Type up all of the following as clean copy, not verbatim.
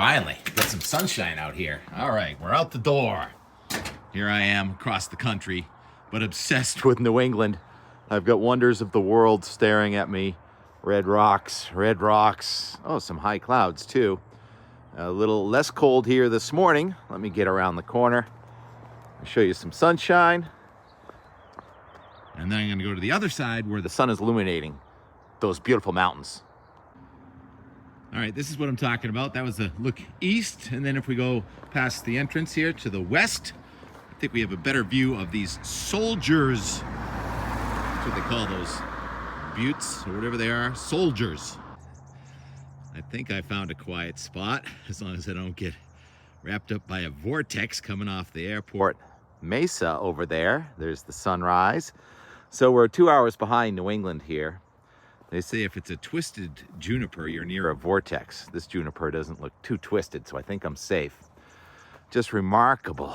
Finally, got some sunshine out here. All right, we're out the door. Here I am across the country, but obsessed with New England. I've got wonders of the world staring at me. Red rocks, red rocks. Oh, some high clouds too. A little less cold here this morning. Let me get around the corner. I'll show you some sunshine. And then I'm going to go to the other side where the sun is illuminating those beautiful mountains. All right, this is what I'm talking about. That was a look east, and then if we go past the entrance here to the west, I think we have a better view of these soldiers. That's what they call those buttes, or whatever they are, soldiers. I think I found a quiet spot, as long as I don't get wrapped up by a vortex coming off the airport mesa over there. There's the sunrise. So we're 2 hours behind New England here. They say if it's a twisted juniper, you're near a vortex. This juniper doesn't look too twisted, so I think I'm safe. Just remarkable.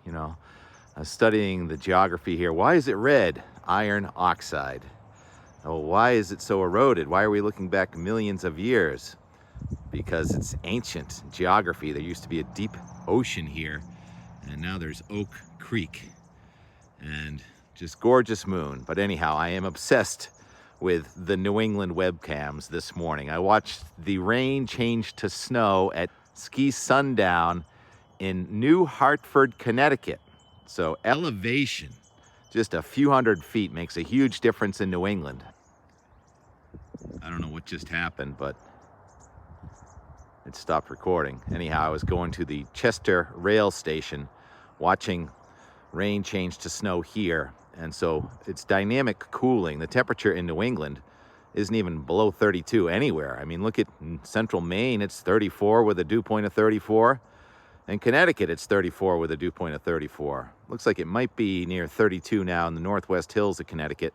You know, I was studying the geography here. Why is it red? Iron oxide. Oh, why is it so eroded? Why are we looking back millions of years? Because it's ancient geography. There used to be a deep ocean here, and now there's Oak Creek. And just gorgeous moon. But anyhow, I am obsessed with the New England webcams this morning. I watched the rain change to snow at ski sundown in New Hartford, Connecticut. So elevation, just a few hundred feet, makes a huge difference in New England. I don't know what just happened, but it stopped recording. Anyhow, I was going to the Chester rail station, watching rain change to snow here. And so it's dynamic cooling. The temperature in New England isn't even below 32 anywhere. I mean, look at central Maine, it's 34 with a dew point of 34. In Connecticut, it's 34 with a dew point of 34. Looks like it might be near 32 now in the northwest hills of Connecticut.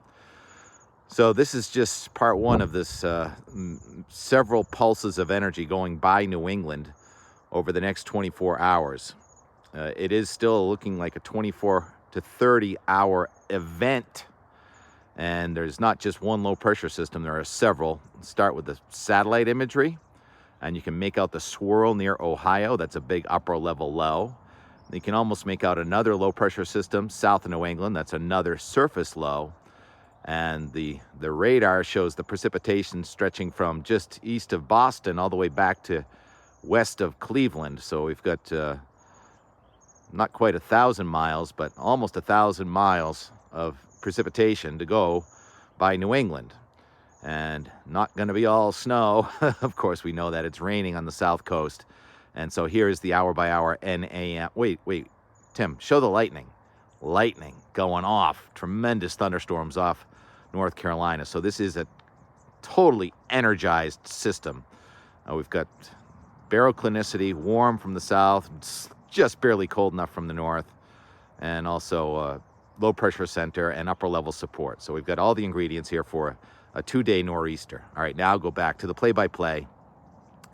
So this is just part one of this several pulses of energy going by New England over the next 24 hours. It is still looking like a 24 to 30 hour event, and there's not just one low pressure system, there are several. Let's start with the satellite imagery, and you can make out the swirl near Ohio. That's a big upper level low. You can almost make out another low pressure system south of New England. That's another surface low, and the radar shows the precipitation stretching from just east of Boston all the way back to west of Cleveland. So we've got not quite 1,000 miles, but almost 1,000 miles of precipitation to go by New England. And not going to be all snow. Of course, we know that it's raining on the south coast. And so here's the hour by hour NAM. Wait, Tim, show the lightning. Lightning going off. Tremendous thunderstorms off North Carolina. So this is a totally energized system. We've got baroclinicity, warm from the south, just barely cold enough from the north, and also low pressure center and upper level support. So we've got all the ingredients here for a 2-day nor'easter. All right, now I'll go back to the play-by-play.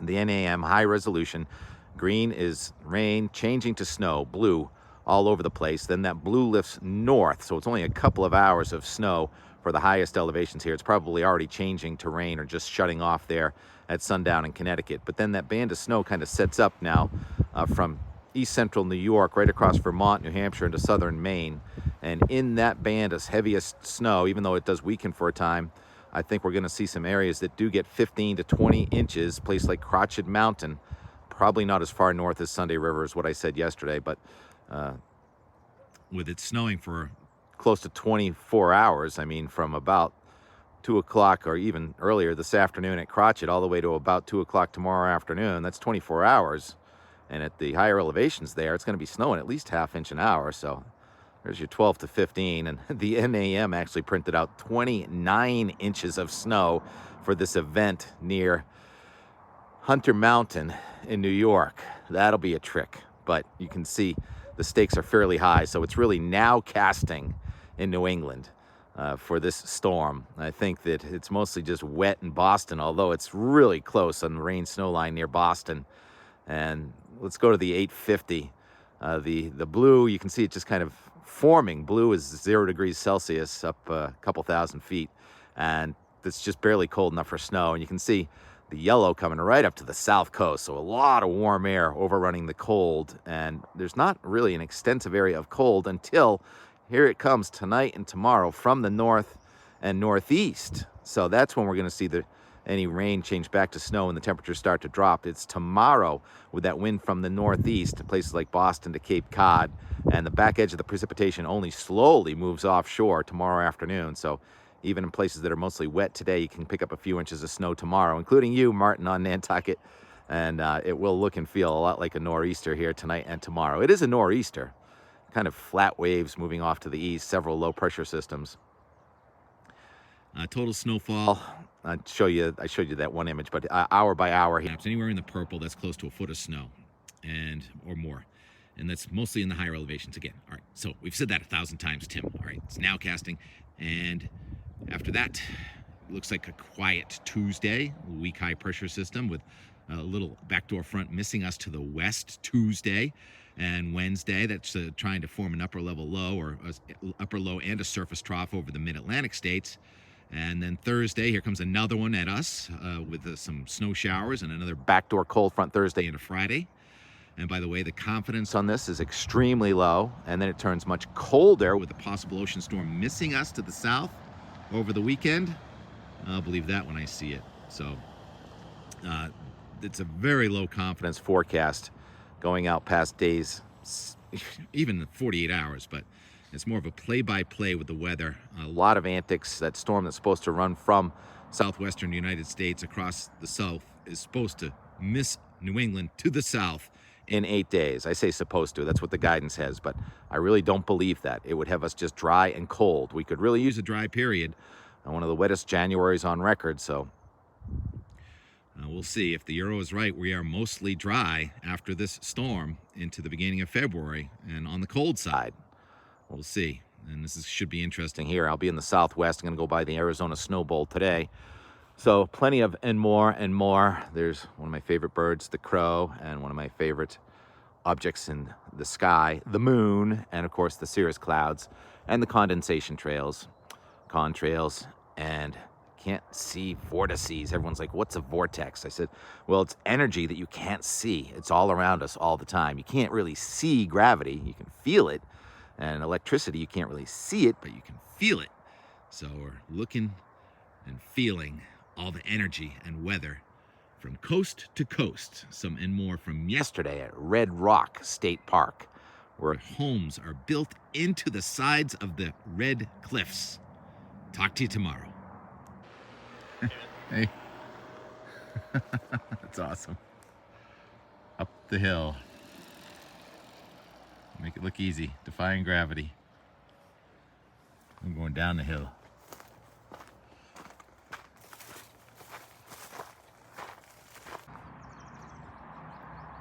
The NAM high resolution. Green is rain changing to snow, blue all over the place. Then that blue lifts north, so it's only a couple of hours of snow for the highest elevations here. It's probably already changing to rain or just shutting off there at sundown in Connecticut. But then that band of snow kind of sets up now from east central New York, right across Vermont, New Hampshire, into southern Maine. And in that band of heaviest snow, even though it does weaken for a time, I think we're going to see some areas that do get 15 to 20 inches, a place like Crotched Mountain, probably not as far north as Sunday River is what I said yesterday, but with it snowing for close to 24 hours, I mean, from about 2 o'clock or even earlier this afternoon at Crotched all the way to about 2 o'clock tomorrow afternoon, that's 24 hours. And at the higher elevations there, it's going to be snowing at least ½ inch an hour. So there's your 12 to 15. And the NAM actually printed out 29 inches of snow for this event near Hunter Mountain in New York. That'll be a trick. But you can see the stakes are fairly high. So it's really now casting in New England for this storm. I think that it's mostly just wet in Boston, although it's really close on the rain snow line near Boston. And let's go to the 850. The blue, you can see it just kind of forming. Blue is 0 degrees Celsius up a couple thousand feet, and it's just barely cold enough for snow. And you can see the yellow coming right up to the south coast. So a lot of warm air overrunning the cold. And there's not really an extensive area of cold until here it comes tonight and tomorrow from the north and northeast. So that's when we're going to see any rain change back to snow and the temperatures start to drop. It's tomorrow with that wind from the northeast to places like Boston to Cape Cod. And the back edge of the precipitation only slowly moves offshore tomorrow afternoon. So even in places that are mostly wet today, you can pick up a few inches of snow tomorrow, including you, Martin, on Nantucket. And it will look and feel a lot like a nor'easter here tonight and tomorrow. It is a nor'easter, kind of flat waves moving off to the east, several low pressure systems. Total snowfall, I showed you that one image, but hour by hour here. Anywhere in the purple, that's close to a foot of snow or more. And that's mostly in the higher elevations again. All right, so we've said that 1,000 times, Tim. All right, it's now casting. And after that, it looks like a quiet Tuesday, weak high pressure system with a little backdoor front missing us to the west Tuesday. And Wednesday, that's trying to form an upper level low or upper low and a surface trough over the mid-Atlantic states. And then Thursday, here comes another one at us with some snow showers and another backdoor cold front Thursday into Friday. And by the way, the confidence on this is extremely low. And then it turns much colder with a possible ocean storm missing us to the south over the weekend. I'll believe that when I see it. So it's a very low confidence forecast going out past days, even 48 hours. But it's more of a play-by-play with the weather. A lot of antics. That storm that's supposed to run from southwestern United States across the south is supposed to miss New England to the south in 8 days. I say supposed to. That's what the guidance says, but I really don't believe that. It would have us just dry and cold. We could really use a dry period. One of the wettest Januaries on record, so we'll see. If the Euro is right, we are mostly dry after this storm into the beginning of February and on the cold side. We'll see. And this should be interesting here. I'll be in the southwest. I'm going to go by the Arizona Snow Bowl today. So plenty of and more and more. There's one of my favorite birds, the crow, and one of my favorite objects in the sky, the moon, and of course the cirrus clouds and the condensation trails, contrails, and can't see vortices. Everyone's like, what's a vortex? I said, well, it's energy that you can't see. It's all around us all the time. You can't really see gravity. You can feel it. And electricity, you can't really see it, but you can feel it. So we're looking and feeling all the energy and weather from coast to coast. Some and more from yesterday at Red Rock State Park, where homes are built into the sides of the red cliffs. Talk to you tomorrow. Hey. That's awesome. Up the hill. Make it look easy, defying gravity. I'm going down the hill.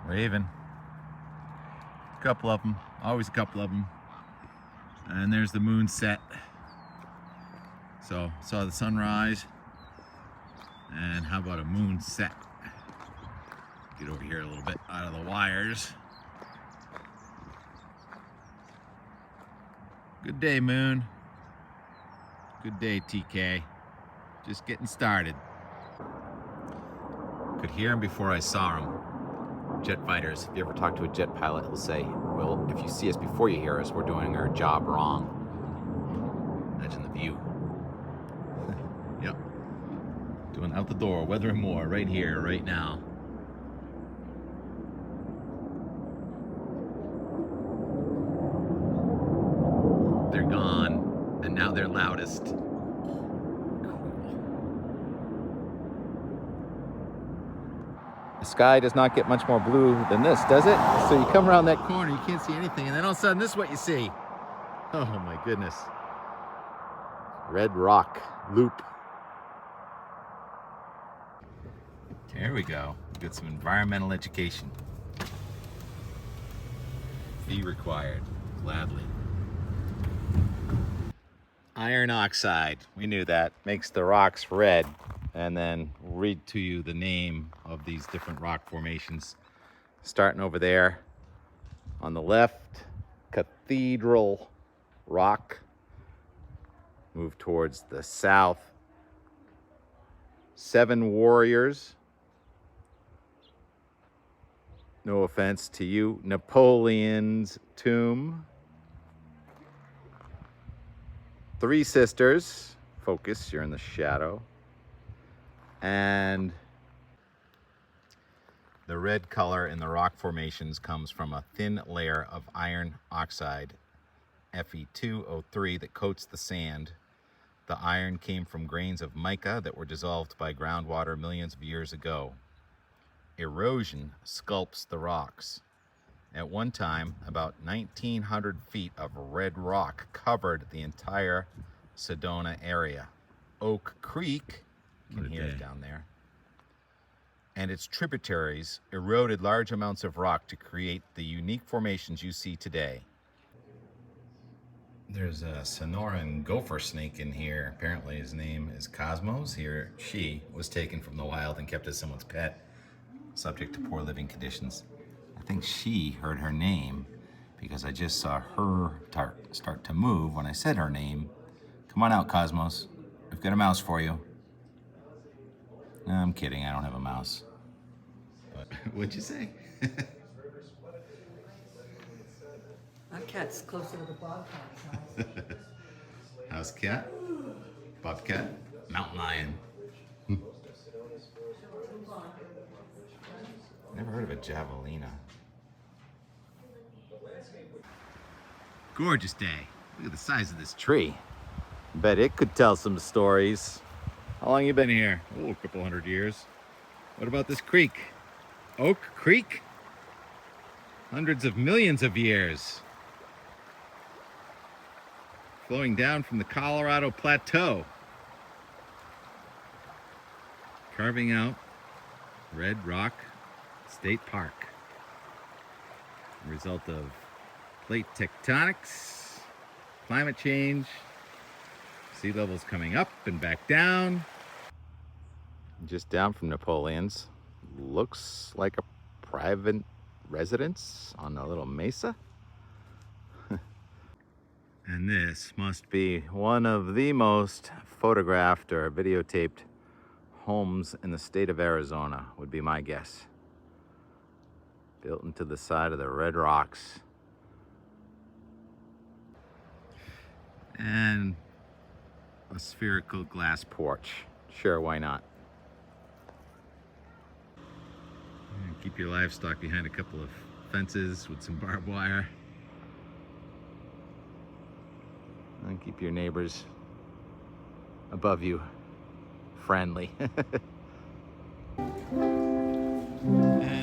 Waving. A couple of them, always a couple of them. And there's the moon set. So, saw the sunrise. And how about a moon set? Get over here a little bit out of the wires. Good day, moon. Good day, TK. Just getting started. Could hear him before I saw him. Jet fighters, if you ever talk to a jet pilot, he'll say, well, if you see us before you hear us, we're doing our job wrong. Imagine the view. Yep. Doing out the door, weather and more, right here, right now. They're gone, and now they're loudest. The sky does not get much more blue than this, does it? So you come around that corner, you can't see anything, and then all of a sudden this is what you see. Oh my goodness. Red Rock Loop. There we go. Get some environmental education. Fee required, gladly. Iron oxide, we knew that, makes the rocks red. And then read to you the name of these different rock formations. Starting over there on the left, Cathedral Rock. Move towards the south, Seven Warriors No offense to you, Napoleon's tomb. Three sisters. Focus, you're in the shadow. And the red color in the rock formations comes from a thin layer of iron oxide, Fe2O3, that coats the sand. The iron came from grains of mica that were dissolved by groundwater millions of years ago. Erosion sculpts the rocks. At one time, about 1,900 feet of red rock covered the entire Sedona area. Oak Creek, you can hear it down there, and its tributaries eroded large amounts of rock to create the unique formations you see today. There's a Sonoran gopher snake in here. Apparently his name is Cosmos. She was taken from the wild and kept as someone's pet, subject to poor living conditions. I think she heard her name because I just saw her start to move when I said her name. Come on out, Cosmos. I've got a mouse for you. No, I'm kidding, I don't have a mouse. But what'd you say? That cat's closer to the bobcat. House cat, bobcat, mountain lion. Never heard of a javelina. Gorgeous day. Look at the size of this tree. Bet it could tell some stories. How long you been here? Oh, a couple 100 years. What about this creek? Oak Creek? Hundreds of millions of years. Flowing down from the Colorado Plateau. Carving out Red Rock State Park. A result of plate tectonics, climate change, sea levels coming up and back down. Just down from Napoleon's. Looks like a private residence on a little mesa. And this must be one of the most photographed or videotaped homes in the state of Arizona, would be my guess. Built into the side of the red rocks. And a spherical glass porch. Sure, why not? And keep your livestock behind a couple of fences with some barbed wire. And keep your neighbors above you friendly. And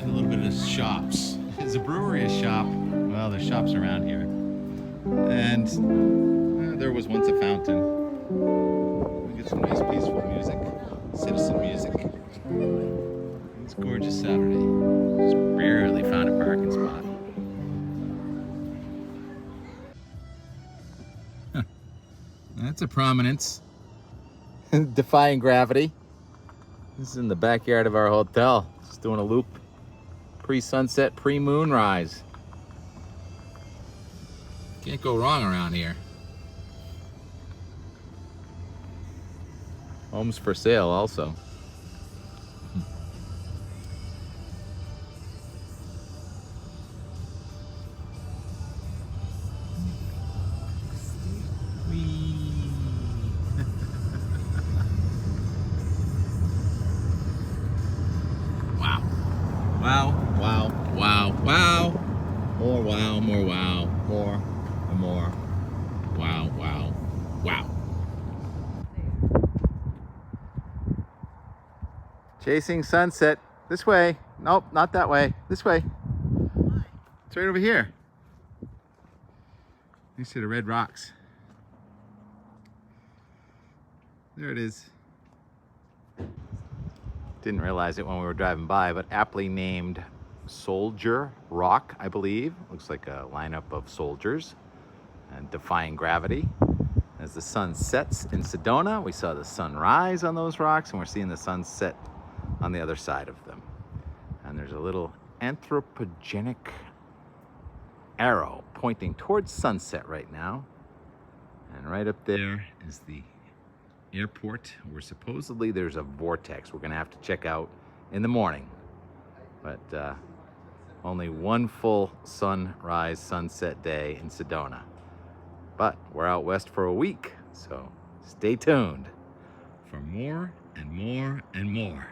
a little bit of shops. Is a brewery a shop? Well, there's shops around here. And there was once a fountain. We get some nice peaceful music, citizen music. It's a gorgeous Saturday. Just barely found a parking spot. That's a prominence. Defying gravity. This is in the backyard of our hotel. Just doing a loop. Pre-sunset, pre-moonrise. Can't go wrong around here. Homes for sale also. Wow. Wow, wow, wow, wow. More wow, more wow, more and more. Wow, wow, wow. Chasing sunset. This way. Nope, not that way. This way. It's right over here. You see the red rocks. There it is. Didn't realize it when we were driving by, but aptly named Soldier Rock, I believe. Looks like a lineup of soldiers and defying gravity. As the sun sets in Sedona, we saw the sun rise on those rocks, and we're seeing the sun set on the other side of them. And there's a little anthropogenic arrow pointing towards sunset right now. And right up there is the airport where supposedly there's a vortex we're gonna have to check out in the morning. But Only one full sunrise sunset day in Sedona. But we're out west for a week, so stay tuned for more and more and more.